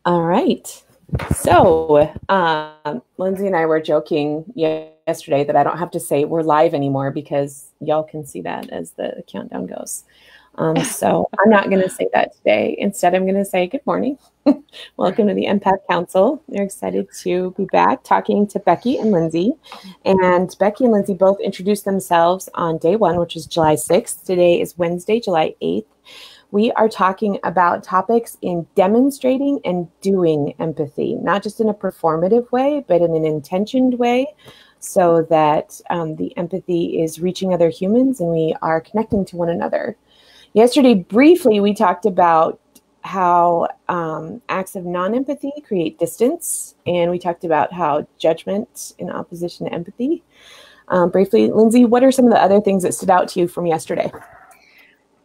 All right. So, Lindsay and I were joking yesterday that I don't have to say we're live anymore because y'all can see that as the countdown goes. So I'm not going to say that today. Instead, I'm going to say good morning. Welcome to the Empath Counsel. They're excited to be back talking to Becki and Lindsay. And Becki and Lindsay both introduced themselves on day one, which is July 6th. Today is Wednesday, July 8th. We are talking about topics in demonstrating and doing empathy, not just in a performative way, but in an intentioned way, so that the empathy is reaching other humans and we are connecting to one another. Yesterday, briefly, we talked about how acts of non-empathy create distance, and we talked about how judgment in opposition to empathy. Briefly, Lindsay, what are some of the other things that stood out to you from yesterday?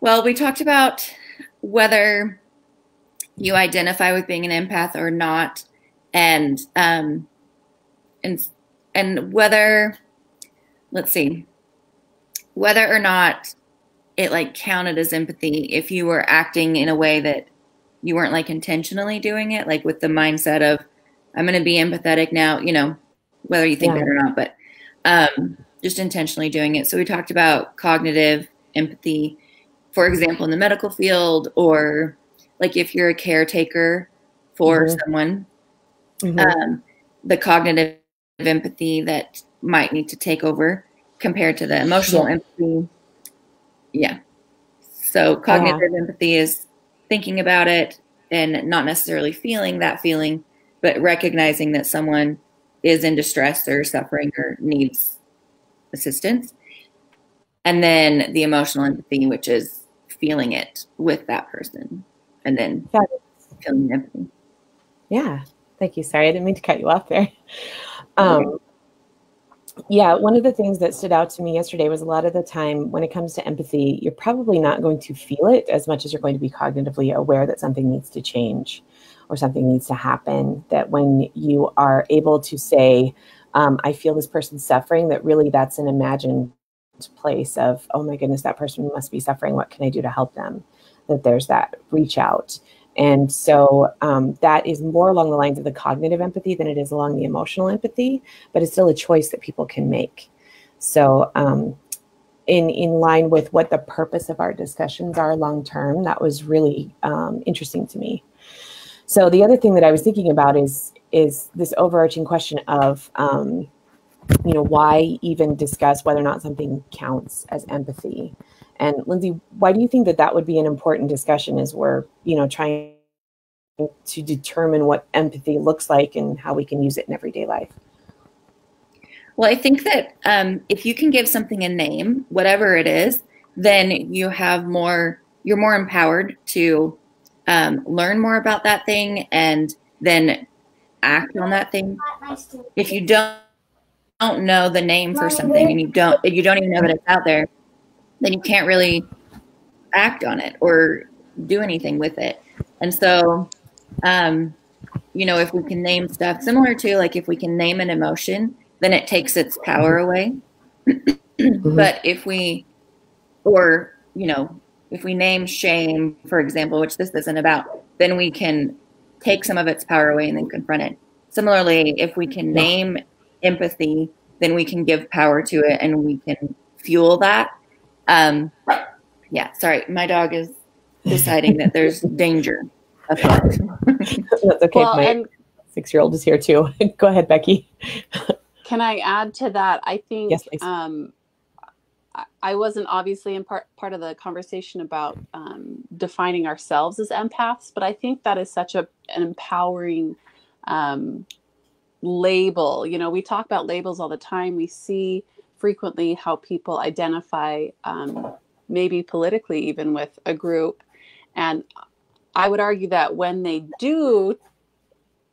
Well, we talked about whether you identify with being an empath or not, and whether, let's see, whether or not it like counted as empathy if you were acting in a way that you weren't like intentionally doing it, like with the mindset of I'm going to be empathetic now, you know, whether you think it or not, but just intentionally doing it. So we talked about cognitive empathy, for example, in the medical field, or like if you're a caretaker for someone, the cognitive empathy that might need to take over compared to the emotional empathy. Yeah. So cognitive empathy is thinking about it and not necessarily feeling that feeling, but recognizing that someone is in distress or suffering or needs assistance. And then the emotional empathy, which is feeling it with that person and then feeling empathy. Yeah. Thank you. Sorry, I didn't mean to cut you off there. Yeah, one of the things that stood out to me yesterday was a lot of the time when it comes to empathy, you're probably not going to feel it as much as you're going to be cognitively aware that something needs to change or something needs to happen. That when you are able to say, I feel this person's suffering, that really that's an imagined place of, oh my goodness, that person must be suffering. What can I do to help them? That there's that reach out. And so that is more along the lines of the cognitive empathy than it is along the emotional empathy, but it's still a choice that people can make. So in line with what the purpose of our discussions are long term, that was really interesting to me. So the other thing that I was thinking about is this overarching question of, why even discuss whether or not something counts as empathy? And Lindsay, why do you think that that would be an important discussion as we're, trying to determine what empathy looks like and how we can use it in everyday life? Well, I think that if you can give something a name, whatever it is, then you're more empowered to learn more about that thing and then act on that thing. If you don't know the name for something and you don't even know that it's out there, then you can't really act on it or do anything with it. And so, if we can name stuff similar to like if we can name an emotion, then it takes its power away. But if we name shame, for example, which this isn't about, then we can take some of its power away and then confront it. Similarly, if we can name empathy, then we can give power to it and we can fuel that. Sorry, my dog is deciding that there's danger afoot. That's okay. Well, my 6-year-old is here too. Go ahead, Becki. Can I add to that? I think yes, please. I wasn't obviously in part of the conversation about defining ourselves as empaths, but I think that is such an empowering label. We talk about labels all the time. We see frequently how people identify maybe politically even with a group. And I would argue that when they do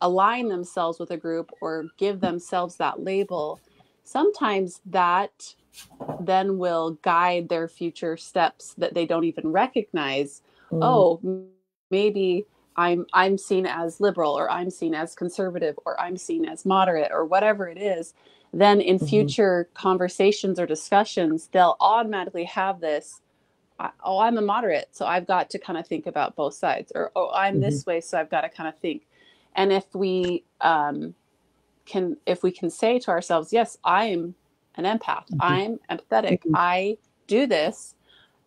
align themselves with a group or give themselves that label, sometimes that then will guide their future steps that they don't even recognize. Oh, maybe I'm seen as liberal, or I'm seen as conservative, or I'm seen as moderate, or whatever it is. Then in future conversations or discussions, they'll automatically have this, I'm a moderate, so I've got to kind of think about both sides, or I'm this way, so I've got to kind of think. And if we can say to ourselves, yes, I'm an empath, I'm empathetic, I do this,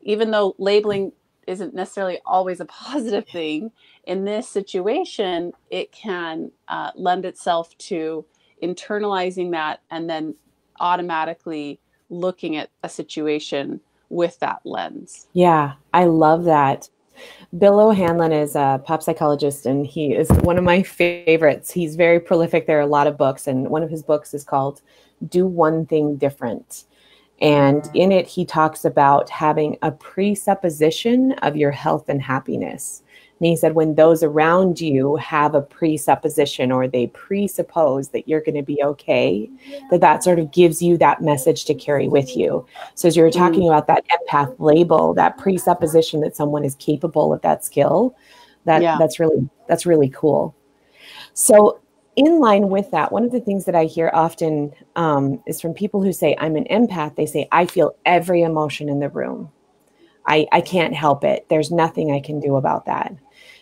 even though labeling isn't necessarily always a positive thing, in this situation, it can lend itself to internalizing that and then automatically looking at a situation with that lens. Yeah, I love that. Bill O'Hanlon is a pop psychologist, and he is one of my favorites. He's very prolific. There are a lot of books, and one of his books is called Do One Thing Different. And in it, he talks about having a presupposition of your health and happiness. And he said, when those around you have a presupposition, or they presuppose that you're going to be okay, that sort of gives you that message to carry with you. So as you were talking about that empath label, that presupposition that someone is capable of that skill, that's really cool. So in line with that, one of the things that I hear often is from people who say, I'm an empath. They say, I feel every emotion in the room. I can't help it. There's nothing I can do about that.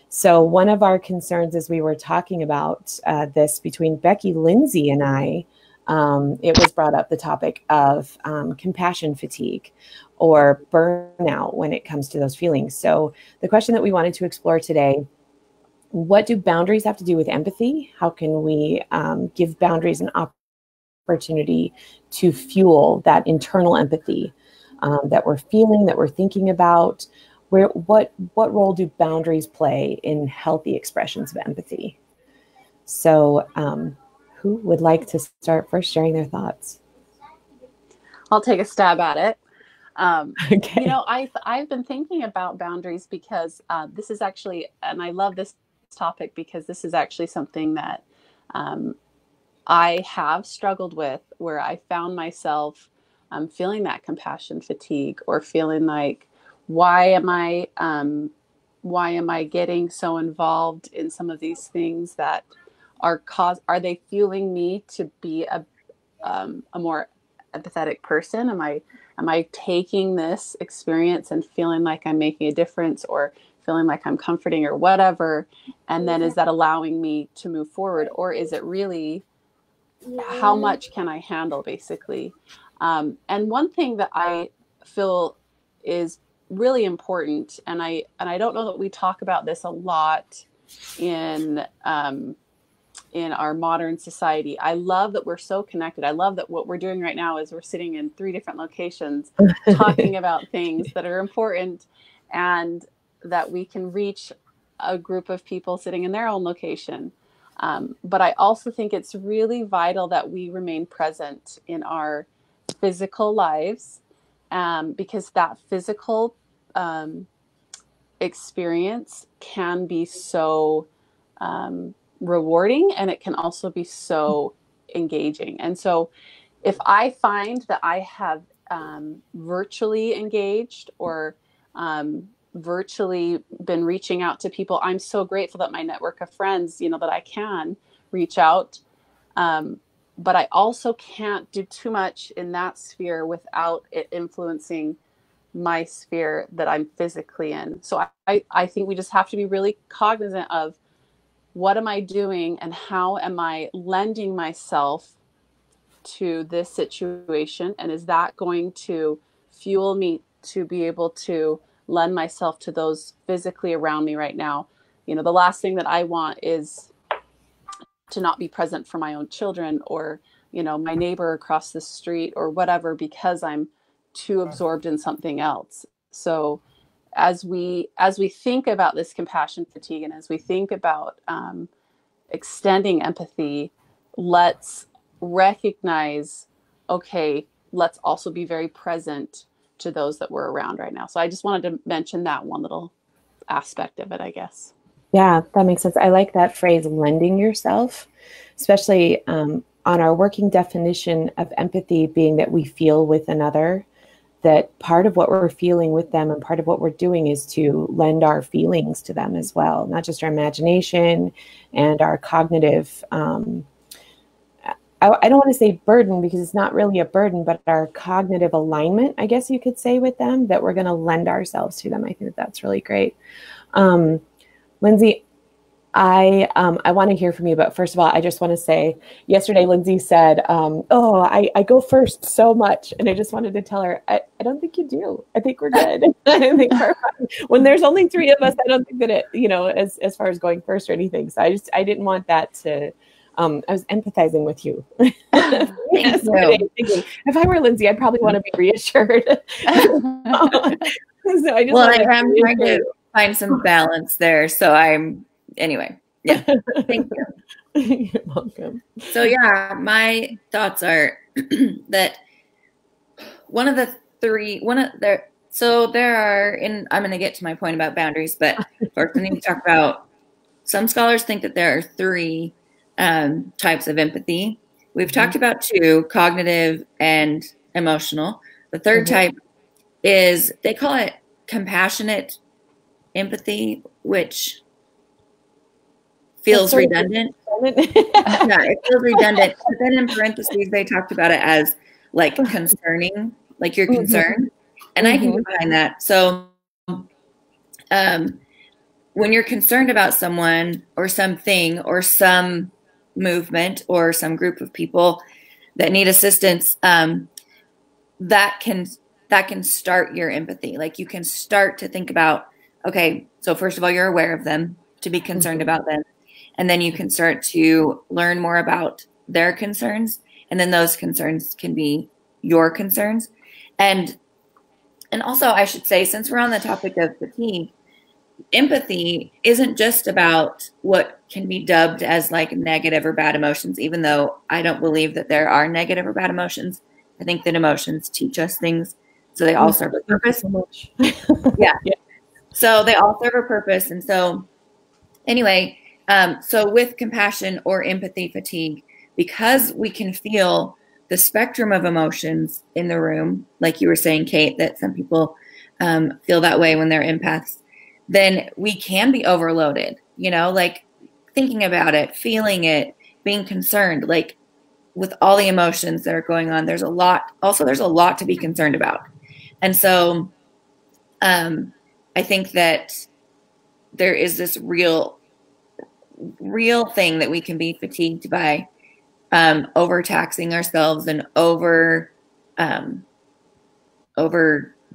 So one of our concerns as we were talking about this between Becki, Lindsay, and I, it was brought up the topic of compassion fatigue or burnout when it comes to those feelings. So the question that we wanted to explore today: what do boundaries have to do with empathy? How can we give boundaries an opportunity to fuel that internal empathy that we're feeling, that we're thinking about? What role do boundaries play in healthy expressions of empathy? So who would like to start first sharing their thoughts? I'll take a stab at it. Okay. You know, I've been thinking about boundaries because this is actually, and I love this topic because this is actually something that I have struggled with, where I found myself feeling that compassion fatigue, or feeling like, why am I getting so involved in some of these things that are they fueling me to be a more empathetic person? Am I taking this experience and feeling like I'm making a difference, or feeling like I'm comforting, or whatever? And then is that allowing me to move forward, or is it really, how much can I handle, basically? And one thing that I feel is really important, and I don't know that we talk about this a lot in our modern society. I love that we're so connected. I love that what we're doing right now is we're sitting in 3 different locations talking about things that are important, and that we can reach a group of people sitting in their own location. But I also think it's really vital that we remain present in our physical lives, because that physical experience can be so rewarding, and it can also be so engaging. And so if I find that I have virtually engaged, or virtually been reaching out to people, I'm so grateful that my network of friends, that I can reach out. But I also can't do too much in that sphere without it influencing my sphere that I'm physically in. So I think we just have to be really cognizant of, what am I doing, and how am I lending myself to this situation? And is that going to fuel me to be able to lend myself to those physically around me right now? The last thing that I want is to not be present for my own children, or, my neighbor across the street, or whatever, because I'm too absorbed in something else. So as we think about this compassion fatigue, and as we think about extending empathy, let's recognize, okay, let's also be very present to those that we're around right now. So I just wanted to mention that one little aspect of it, I guess. Yeah, that makes sense. I like that phrase, lending yourself, especially on our working definition of empathy being that we feel with another, that part of what we're feeling with them and part of what we're doing is to lend our feelings to them as well, not just our imagination and our cognitive, I don't want to say burden, because it's not really a burden, but our cognitive alignment, I guess you could say, with them, that we're going to lend ourselves to them. I think that's really great. Lindsay, I want to hear from you, but first of all, I just want to say, yesterday Lindsay said, "Oh, I go first so much," and I just wanted to tell her, I don't think you do. I think we're good. I think we're fine. When there's only 3 of us, I don't think that it, as far as going first or anything. So I didn't want that to. I was empathizing with you. Thank you. Thinking, if I were Lindsay, I'd probably want to be reassured. So I just I'm trying to find some balance there. So anyway, yeah. Thank you. You're welcome. So yeah, my thoughts are that I'm going to get to my point about boundaries, but first I need to talk about, some scholars think that there are 3 types of empathy. We've talked about 2, cognitive and emotional. The third type is, they call it compassionate empathy, which feels redundant. Yeah, it feels redundant. But then in parentheses, they talked about it as like concerning, like you're concerned. And I can get behind that. So when you're concerned about someone or something or some movement or some group of people that need assistance, that can start your empathy. Like, you can start to think about, okay, so first of all, you're aware of them, to be concerned about them. And then you can start to learn more about their concerns. And then those concerns can be your concerns. And also, I should say, since we're on the topic of fatigue, empathy isn't just about what can be dubbed as like negative or bad emotions, even though I don't believe that there are negative or bad emotions. I think that emotions teach us things. So they all serve a purpose. Yeah. So they all serve a purpose. And so anyway, so with compassion or empathy fatigue, because we can feel the spectrum of emotions in the room, like you were saying, Kate, that some people feel that way when they're empaths, then we can be overloaded, like thinking about it, feeling it, being concerned, like with all the emotions that are going on. There's a lot to be concerned about. And so I think that there is this real thing that we can be fatigued by, overtaxing ourselves and over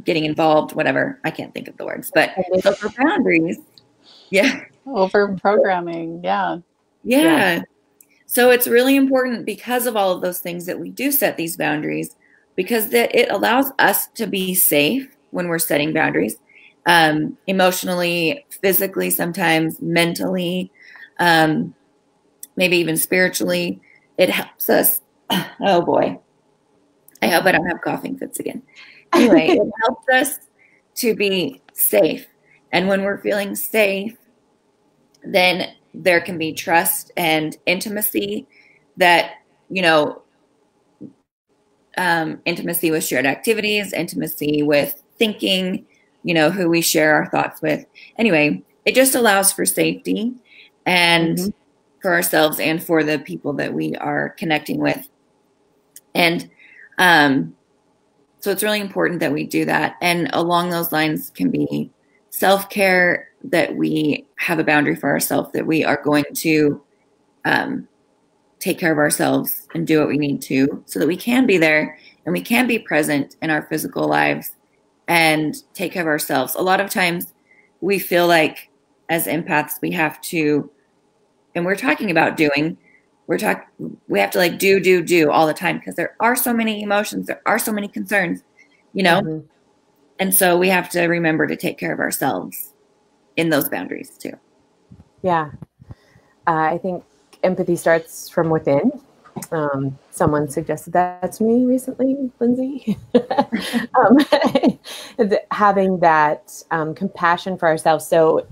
getting involved, whatever. I can't think of the words, but so for boundaries, over programming, yeah. So it's really important, because of all of those things, that we do set these boundaries, because that it allows us to be safe when we're setting boundaries, emotionally, physically, sometimes mentally, maybe even spiritually. It helps us. Oh boy, I hope I don't have coughing fits again. Anyway, it helps us to be safe. And when we're feeling safe, then there can be trust and intimacy, that, intimacy with shared activities, intimacy with thinking, who we share our thoughts with. Anyway, it just allows for safety and for ourselves and for the people that we are connecting with. And so it's really important that we do that. And along those lines can be self-care, that we have a boundary for ourselves, that we are going to take care of ourselves and do what we need to, so that we can be there and we can be present in our physical lives and take care of ourselves. A lot of times we feel like, as empaths, we have to, and we're talking about doing, we have to like do all the time, because there are so many emotions, there are so many concerns, and so we have to remember to take care of ourselves in those boundaries too. Yeah. I think empathy starts from within. Someone suggested that to me recently, Lindsay. Having that compassion for ourselves. So,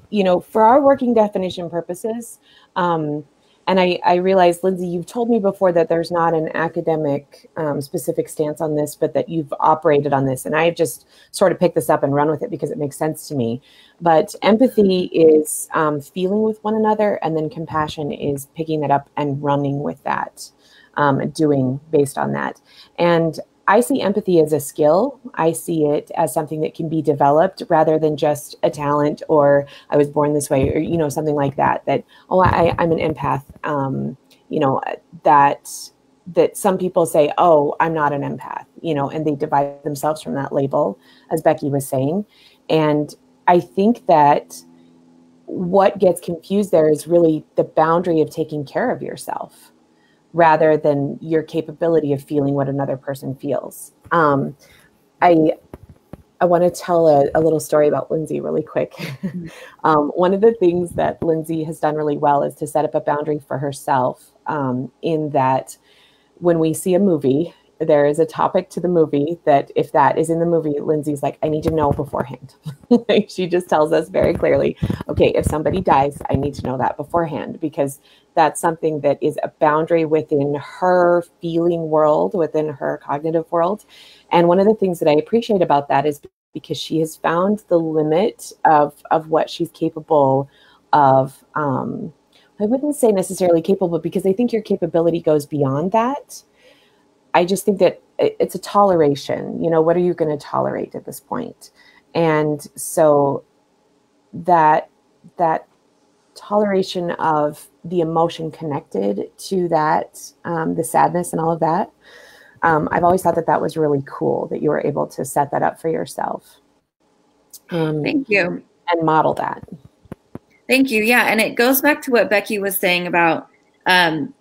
for our working definition purposes, and I realized, Lindsay, you've told me before that there's not an academic specific stance on this, but that you've operated on this. And I've just sort of picked this up and run with it because it makes sense to me. But empathy is feeling with one another, and then compassion is picking that up and running with that, doing based on that. And I see empathy as a skill. I see it as something that can be developed rather than just a talent, or I was born this way, or, you know, something like that, that, oh, I'm an empath. You know, that some people say, oh, I'm not an empath, you know, and they divide themselves from that label, as Becki was saying. And I think that what gets confused there is really the boundary of taking care of yourself, rather than your capability of feeling what another person feels. I want to tell a little story about Lindsay really quick. One of the things that Lindsay has done really well is to set up a boundary for herself, in that when we see a movie, there is a topic to the movie that if that is in the movie, Lindsay's like, I need to know beforehand. Like, she just tells us very clearly, okay, if somebody dies, I need to know that beforehand, because that's something that is a boundary within her feeling world, within her cognitive world. And one of the things that I appreciate about that is because she has found the limit of what she's capable of. I wouldn't say necessarily capable, because I think your capability goes beyond that. I just think that it's a toleration. You know, what are you going to tolerate at this point? And so that toleration of the emotion connected to that, the sadness and all of that, I've always thought that was really cool, that you were able to set that up for yourself. Thank you. And model that. Thank you. Yeah. And it goes back to what Becki was saying about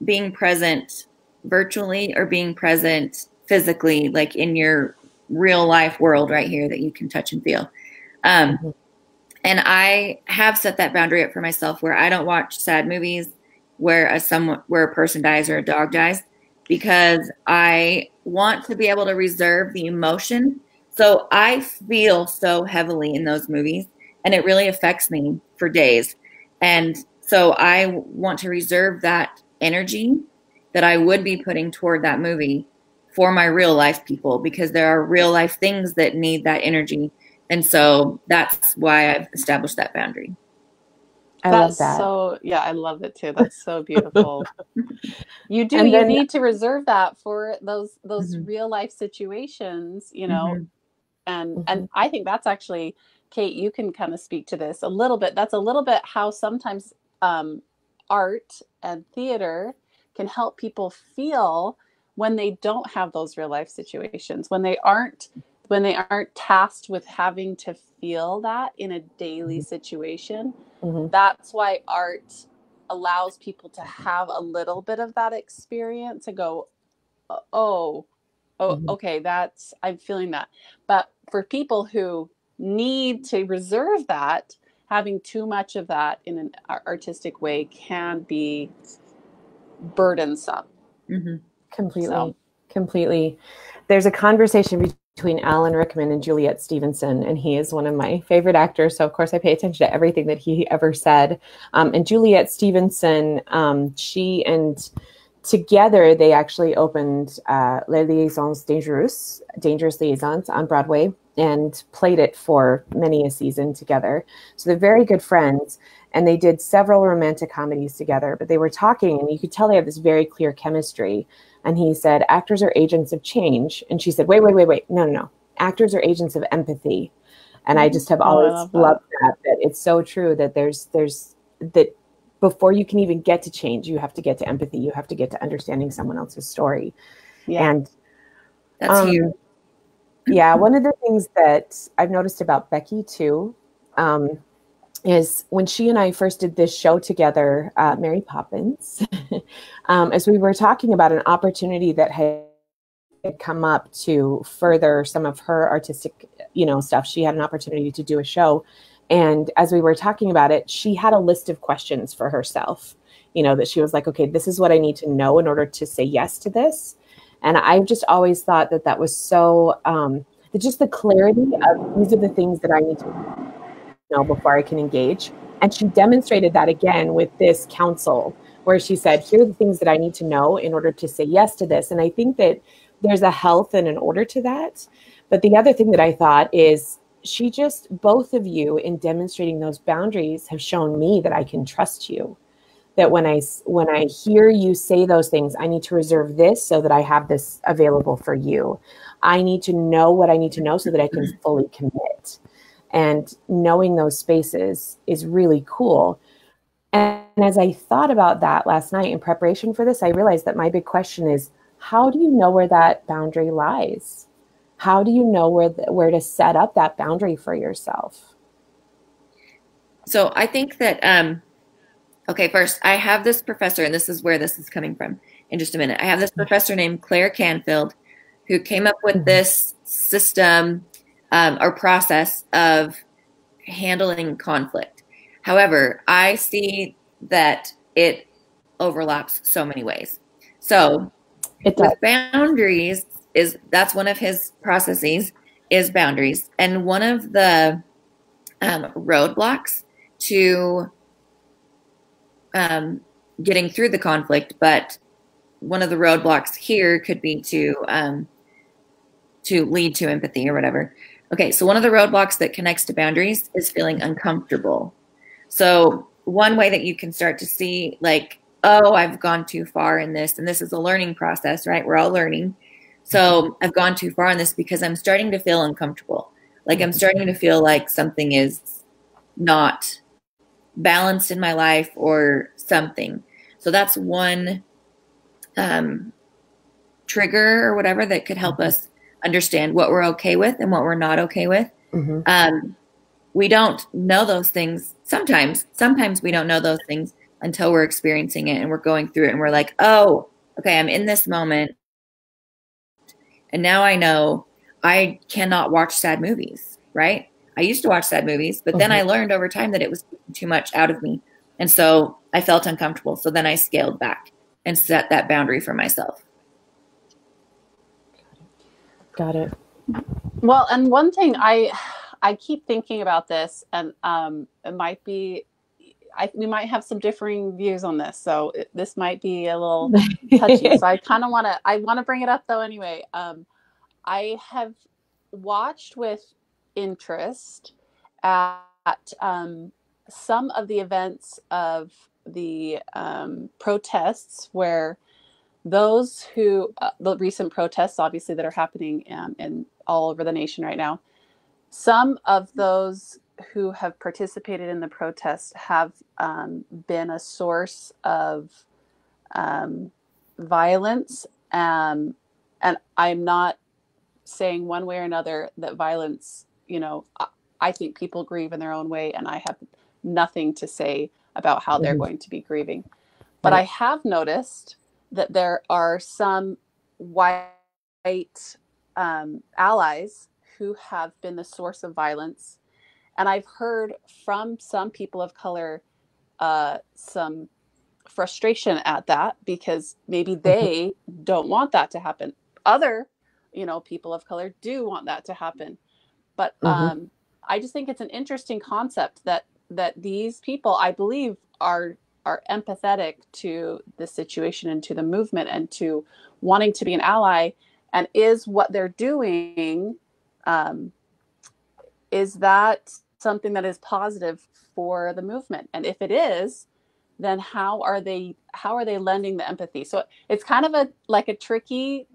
being present virtually or being present physically, like in your real life world right here that you can touch and feel. And I have set that boundary up for myself where I don't watch sad movies where a person dies or a dog dies, because I want to be able to reserve the emotion. So I feel so heavily in those movies, and it really affects me for days. And so I want to reserve that energy that I would be putting toward that movie for my real life people, because there are real life things that need that energy. And so that's why I've established that boundary. I love that. So, yeah, I love it too. That's so beautiful. You need to reserve that for those real life situations, you know, and I think that's actually, Kate, you can kind of speak to this a little bit. That's a little bit how sometimes art and theater can help people feel when they don't have those real life situations, when they aren't tasked with having to feel that in a daily situation. That's why art allows people to have a little bit of that experience and go, okay, I'm feeling that. But for people who need to reserve that, having too much of that in an artistic way can be burdensome. Completely. There's a conversation between Alan Rickman and Juliet Stevenson, and he is one of my favorite actors. So of course I pay attention to everything that he ever said. And Juliet Stevenson, together they actually opened Les Liaisons Dangereuses, Dangerous Liaisons, on Broadway, and played it for many a season together. So they're very good friends, and they did several romantic comedies together, but they were talking and you could tell they have this very clear chemistry. And he said, actors are agents of change. And she said, wait. No. Actors are agents of empathy. And I just have always loved that it's so true that there's that before you can even get to change, you have to get to empathy. You have to get to understanding someone else's story. Yeah. And that's huge. Yeah. One of the things that I've noticed about Becki too, is when she and I first did this show together, Mary Poppins, as we were talking about an opportunity that had come up to further some of her artistic, stuff. She had an opportunity to do a show. And as we were talking about it, she had a list of questions for herself, that she was like, okay, this is what I need to know in order to say yes to this. And I've just always thought that was so, just the clarity of these are the things that I need to know before I can engage. And she demonstrated that again with this counsel, where she said, here are the things that I need to know in order to say yes to this. And I think that there's a health and an order to that. But the other thing that I thought is both of you in demonstrating those boundaries have shown me that I can trust you, that when I hear you say those things, I need to reserve this so that I have this available for you. I need to know what I need to know so that I can fully commit. And knowing those spaces is really cool. And as I thought about that last night in preparation for this, I realized that my big question is, how do you know where that boundary lies? How do you know where to set up that boundary for yourself? So I think that, okay, first, I have this professor, and this is where this is coming from in just a minute. I have this professor named Claire Canfield who came up with this system or process of handling conflict. However, I see that it overlaps so many ways. So with boundaries, that's one of his processes, is boundaries. And one of the roadblocks to getting through the conflict, but one of the roadblocks here could be to lead to empathy or whatever. Okay, so one of the roadblocks that connects to boundaries is feeling uncomfortable. So one way that you can start to see, like, oh, I've gone too far in this, and this is a learning process, right? We're all learning. So I've gone too far in this because I'm starting to feel uncomfortable. Like I'm starting to feel like something is not balanced in my life or something. So that's one trigger or whatever that could help us understand what we're okay with and what we're not okay with. We don't know those things. Sometimes we don't know those things until we're experiencing it and we're going through it and we're like, oh, okay, I'm in this moment. And now I know I cannot watch sad movies, right? I used to watch sad movies, but then I learned over time that it was too much out of me. And so I felt uncomfortable. So then I scaled back and set that boundary for myself. Got it. Well, and one thing I keep thinking about this, and it might be, we might have some differing views on this, so this might be a little touchy. So I want to bring it up though anyway. I have watched with interest at some of the events of the protests where those who, the recent protests, obviously, that are happening in all over the nation right now, some of those who have participated in the protests have been a source of violence. And I'm not saying one way or another that violence, I think people grieve in their own way, and I have nothing to say about how they're going to be grieving. But I have noticed that there are some white allies who have been the source of violence. And I've heard from some people of color some frustration at that because maybe they don't want that to happen. Other, people of color do want that to happen. But I just think it's an interesting concept that these people, I believe, are empathetic to the situation and to the movement and to wanting to be an ally. And is what they're doing, is that something that is positive for the movement? And if it is, then how are they lending the empathy? So it's kind of a tricky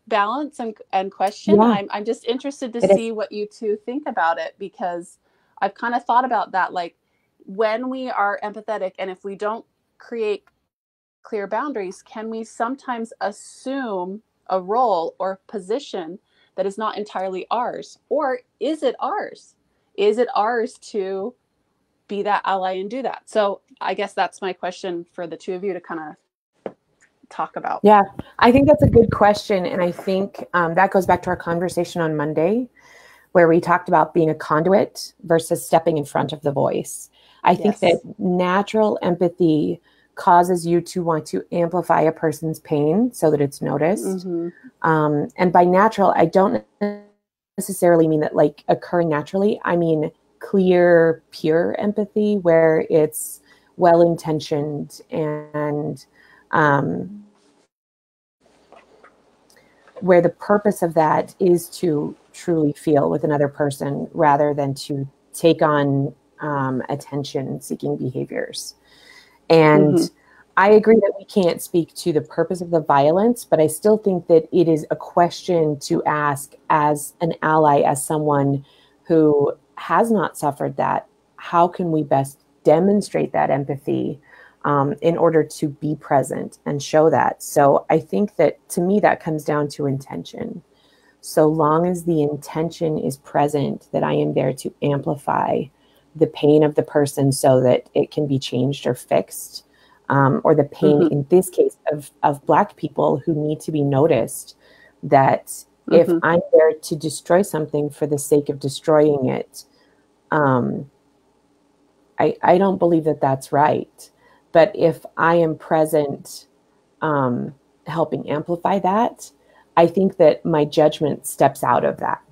balance and question. Yeah. I'm just interested to see what you two think about it, because I've kind of thought about that. Like, when we are empathetic and if we don't create clear boundaries, can we sometimes assume a role or position that is not entirely ours? Or is it ours? Is it ours to be that ally and do that? So I guess that's my question for the two of you to kind of talk about. Yeah, I think that's a good question. And I think that goes back to our conversation on Monday, where we talked about being a conduit versus stepping in front of the voice. I think that natural empathy causes you to want to amplify a person's pain so that it's noticed. And by natural, I don't necessarily mean that like occurring naturally. I mean clear, pure empathy where it's well-intentioned and where the purpose of that is to truly feel with another person rather than to take on attention-seeking behaviors. And I agree that we can't speak to the purpose of the violence, but I still think that it is a question to ask as an ally, as someone who has not suffered that. How can we best demonstrate that empathy in order to be present and show that? So I think that, to me, that comes down to intention. So long as the intention is present, that I am there to amplify the pain of the person so that it can be changed or fixed, or the pain, in this case, of Black people who need to be noticed, that if I'm there to destroy something for the sake of destroying it, I don't believe that that's right. But if I am present, helping amplify that, I think that my judgment steps out of that,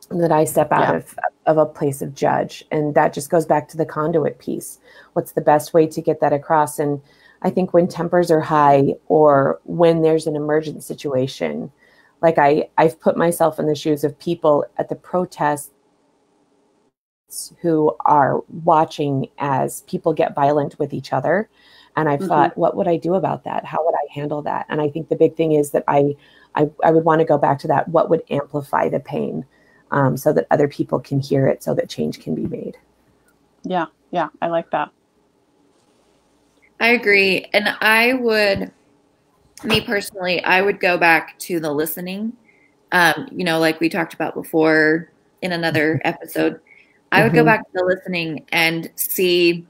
that I step out of a place of judge. And that just goes back to the conduit piece. What's the best way to get that across? And I think when tempers are high, or when there's an emergent situation, like I've put myself in the shoes of people at the protests who are watching as people get violent with each other. And I've thought, what would I do about that? How would I handle that? And I think the big thing is that I would want to go back to that. What would amplify the pain, so that other people can hear it, so that change can be made? Yeah. Yeah. I like that. I agree. And me personally, I would go back to the listening. Like we talked about before in another episode, I would go back to the listening and see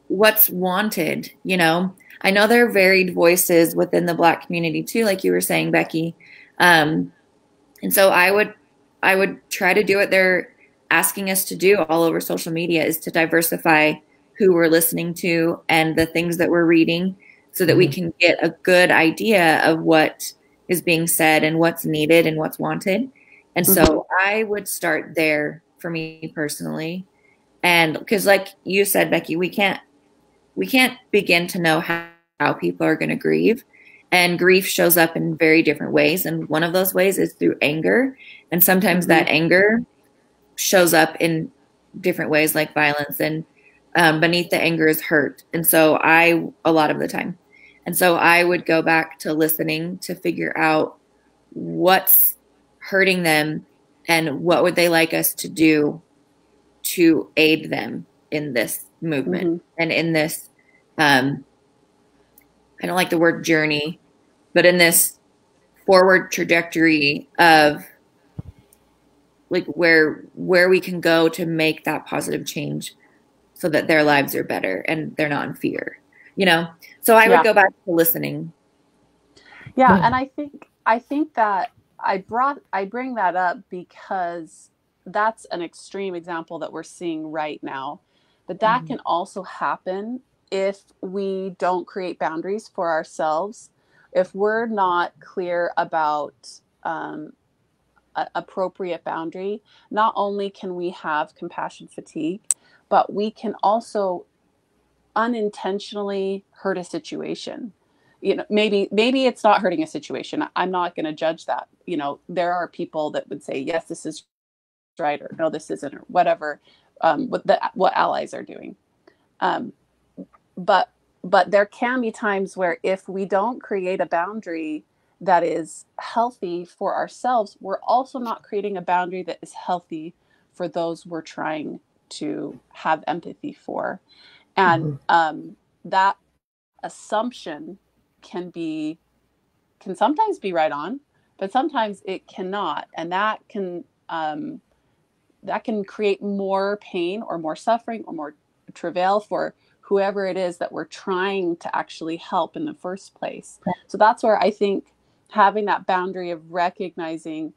what's wanted. I know there are varied voices within the Black community too, like you were saying, Becki. And so I would try to do what they're asking us to do all over social media, is to diversify who we're listening to and the things that we're reading, so that we can get a good idea of what is being said and what's needed and what's wanted. And so I would start there for me personally. And because, like you said, Becki, we can't begin to know how people are going to grieve. And grief shows up in very different ways. And one of those ways is through anger. And sometimes that anger shows up in different ways, like violence. And beneath the anger is hurt. And so a lot of the time. And so I would go back to listening to figure out what's hurting them and what would they like us to do to aid them in this movement and in this, I don't like the word journey, but in this forward trajectory of like where we can go to make that positive change so that their lives are better and they're not in fear, So I would go back to listening. Yeah. And I think that I bring that up because that's an extreme example that we're seeing right now. But that can also happen if we don't create boundaries for ourselves. If we're not clear about appropriate boundary, not only can we have compassion fatigue, but we can also unintentionally hurt a situation. Maybe it's not hurting a situation. I'm not going to judge that. There are people that would say, yes, this is right, or no, this isn't, or whatever, what allies are doing. But there can be times where if we don't create a boundary that is healthy for ourselves, we're also not creating a boundary that is healthy for those we're trying to have empathy for. And that assumption can sometimes be right on, but sometimes it cannot. And that can create more pain or more suffering or more travail for whoever it is that we're trying to actually help in the first place. So that's where I think having that boundary of recognizing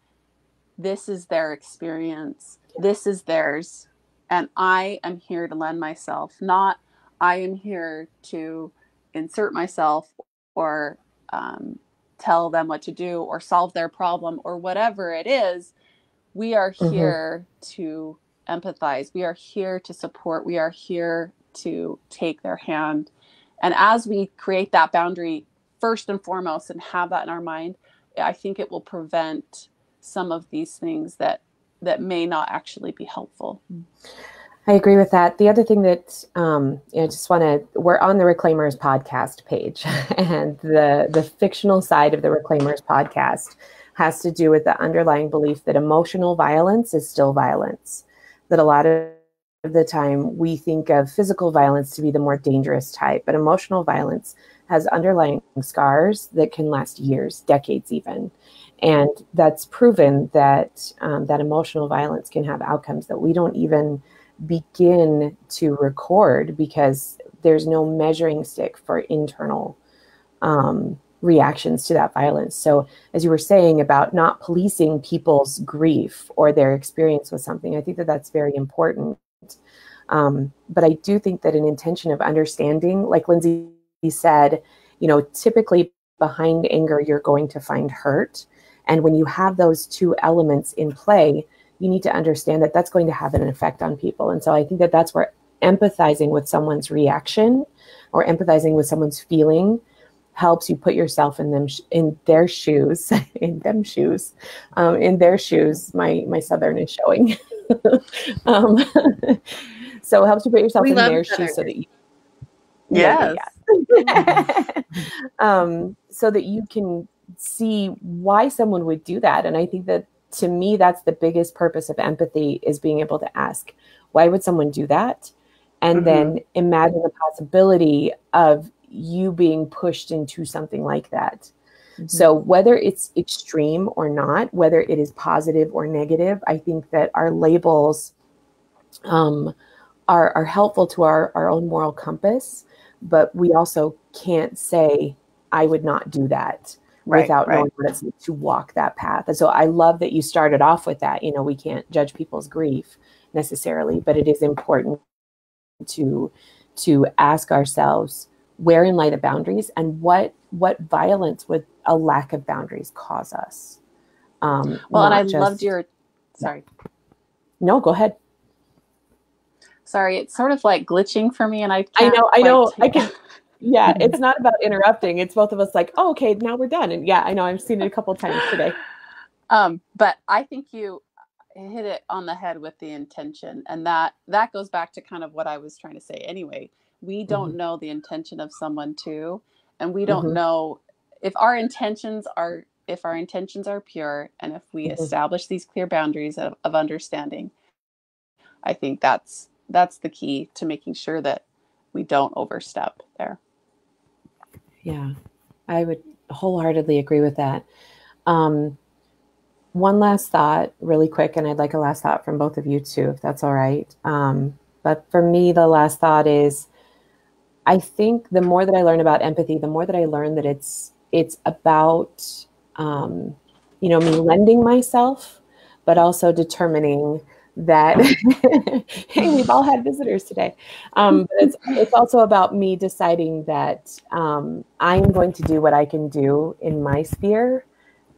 this is their experience, this is theirs, and I am here to lend myself, not I am here to insert myself or tell them what to do or solve their problem or whatever it is. We are here to empathize. We are here to support. We are here to take their hand. And as we create that boundary first and foremost and have that in our mind, I think it will prevent some of these things that may not actually be helpful. I agree with that. The other thing that we're on the Reclaimers podcast page, and the fictional side of the Reclaimers podcast has to do with the underlying belief that emotional violence is still violence. That a lot of the time we think of physical violence to be the more dangerous type, but emotional violence has underlying scars that can last years, decades even. And that's proven that that emotional violence can have outcomes that we don't even begin to record because there's no measuring stick for internal reactions to that violence. So as you were saying about not policing people's grief or their experience with something, I think that that's very important. But I do think that an intention of understanding, like Lindsay said, typically behind anger, you're going to find hurt. And when you have those two elements in play, you need to understand that that's going to have an effect on people. And so I think that that's where empathizing with someone's reaction or empathizing with someone's feeling helps you put yourself in their shoes, in their shoes. My Southern is showing. So it helps you put yourself in their shoes so that you, yes. So that you can see why someone would do that. And I think that, to me, that's the biggest purpose of empathy, is being able to ask, why would someone do that? And then imagine the possibility of you being pushed into something like that. So whether it's extreme or not, whether it is positive or negative, I think that our labels are helpful to our own moral compass, but we also can't say, I would not do that. Without knowing what it's like to walk that path. And so I love that you started off with that. We can't judge people's grief necessarily, but it is important to ask ourselves, wherein lie the boundaries, and what violence would a lack of boundaries cause us? And I loved your, sorry. No, go ahead. Sorry, it's sort of like glitching for me, and I know. I can. Yeah, it's not about interrupting. It's both of us like, oh, okay, now we're done. And yeah, I know I've seen it a couple of times today. But I think you hit it on the head with the intention. And that goes back to kind of what I was trying to say anyway. We don't know the intention of someone too. And we don't know if our intentions are pure, and if we establish these clear boundaries of understanding. I think that's the key to making sure that we don't overstep there. Yeah, I would wholeheartedly agree with that. One last thought really quick, and I'd like a last thought from both of you too, if that's all right. But for me, the last thought is, I think the more that I learn about empathy, the more that I learn that it's about, me lending myself, but also determining that, hey, we've all had visitors today. But it's also about me deciding that I'm going to do what I can do in my sphere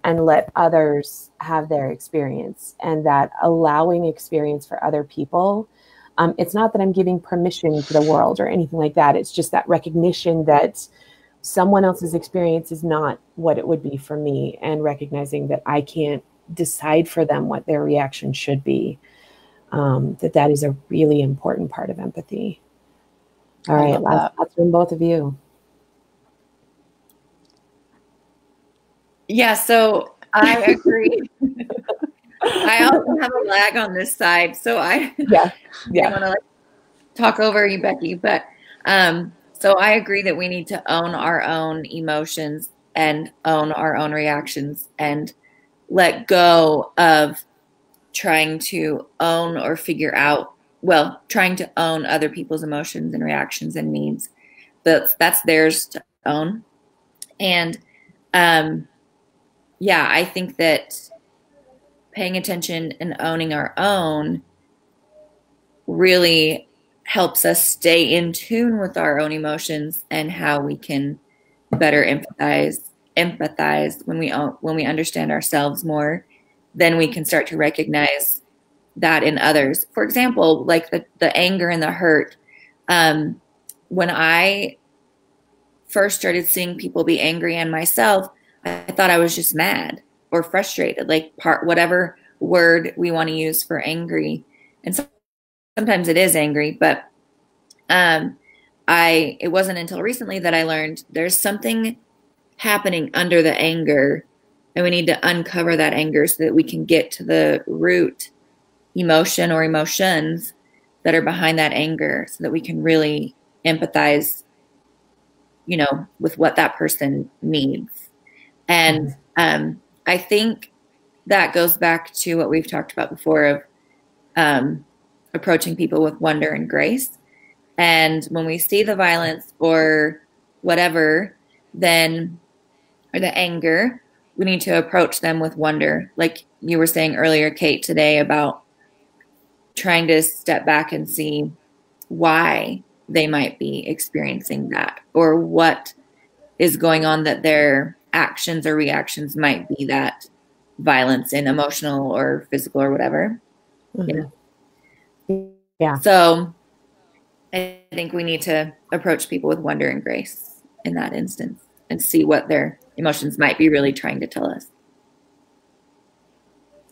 and let others have their experience, and that allowing experience for other people. It's not that I'm giving permission to the world or anything like that. It's just that recognition that someone else's experience is not what it would be for me, and recognizing that I can't decide for them what their reaction should be. That is a really important part of empathy. All right, last thoughts from both of you. Yeah, so I agree. I also have a lag on this side, so I want to talk over you, Becki. But so I agree that we need to own our own emotions and own our own reactions, and let go of trying to own or figure out, trying to own other people's emotions and reactions and needs. That's theirs to own. And I think that paying attention and owning our own really helps us stay in tune with our own emotions and how we can better empathize when we understand ourselves more. Then we can start to recognize that in others. For example, like the anger and the hurt. When I first started seeing people be angry and myself, I thought I was just mad or frustrated, like whatever word we want to use for angry. And sometimes it is angry, but it wasn't until recently that I learned there's something happening under the anger, and we need to uncover that anger so that we can get to the root emotion or emotions that are behind that anger, so that we can really empathize, with what that person needs. And I think that goes back to what we've talked about before of approaching people with wonder and grace. And when we see the violence or whatever, or the anger, we need to approach them with wonder. Like you were saying earlier, Kate, today, about trying to step back and see why they might be experiencing that, or what is going on that their actions or reactions might be that violence, in emotional or physical or whatever. Yeah. So I think we need to approach people with wonder and grace in that instance and see what their emotions might be really trying to tell us.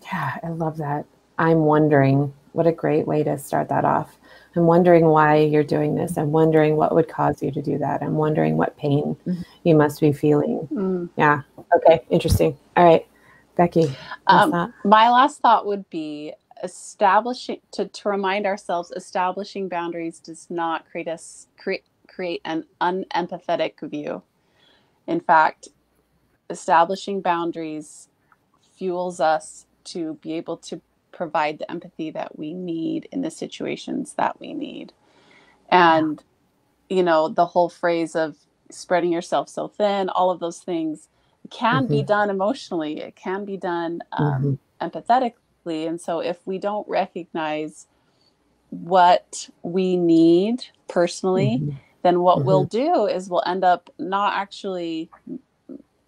Yeah, I love that. I'm wondering, what a great way to start that off. I'm wondering why you're doing this. I'm wondering what would cause you to do that. I'm wondering what pain you must be feeling. Yeah. Okay. Interesting. All right. Becki. My last thought would be to remind ourselves, establishing boundaries does not create an unempathetic view. In fact, establishing boundaries fuels us to be able to provide the empathy that we need in the situations that we need. And, the whole phrase of spreading yourself so thin, all of those things can be done emotionally. It can be done empathetically. And so if we don't recognize what we need personally, then what we'll do is we'll end up not actually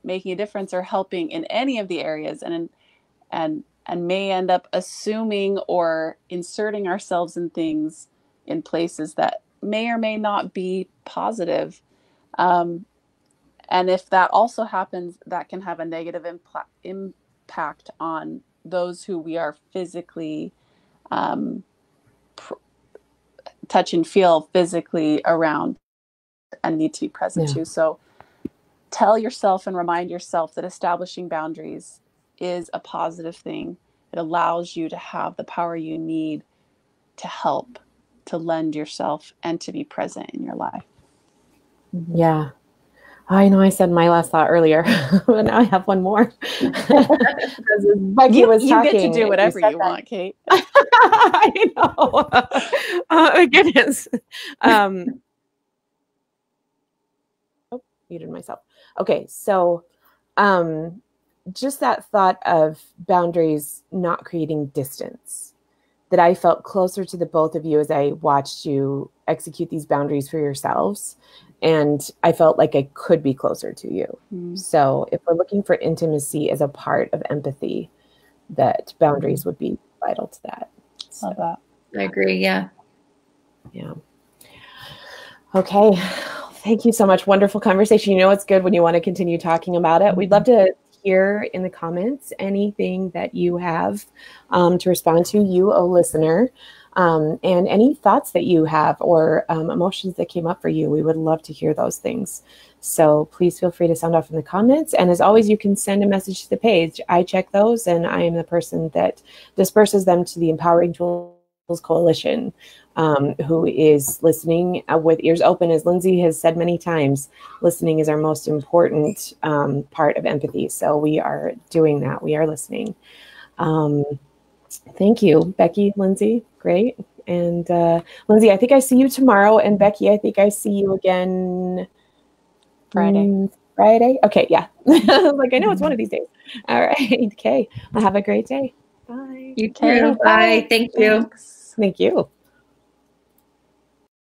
making a difference or helping in any of the areas, and may end up assuming or inserting ourselves in things, in places that may or may not be positive. And if that also happens, that can have a negative impact on those who we are physically touch and feel physically around and need to be present to. So tell yourself and remind yourself that establishing boundaries is a positive thing. It allows you to have the power you need to help, to lend yourself, and to be present in your life. Yeah. I know I said my last thought earlier, but now I have one more. Becki was talking. You get to do whatever you want, Kate. I know. Oh my goodness. Muted myself. Okay, so just that thought of boundaries not creating distance, that I felt closer to the both of you as I watched you execute these boundaries for yourselves. And I felt like I could be closer to you. So if we're looking for intimacy as a part of empathy, that boundaries would be vital to that. So, love that. I agree. Yeah. Yeah. Okay. Thank you so much. Wonderful conversation. It's good when you want to continue talking about it. We'd love to hear in the comments anything that you have to respond to, you, a listener. And any thoughts that you have or emotions that came up for you. We would love to hear those things. So please feel free to sound off in the comments. And as always, you can send a message to the page. I check those, and I am the person that disperses them to the Empowering Tools Coalition, who is listening with ears open. As Lindsay has said many times, listening is our most important part of empathy. So we are doing that. We are listening. Thank you, Becki, Lindsay. Great. And Lindsay, I think I see you tomorrow. And Becki, I think I see you again Friday. Okay. Yeah. Like, I know it's one of these days. All right. Okay. Well, have a great day. Bye. You too. Bye. Thank you. Thank you.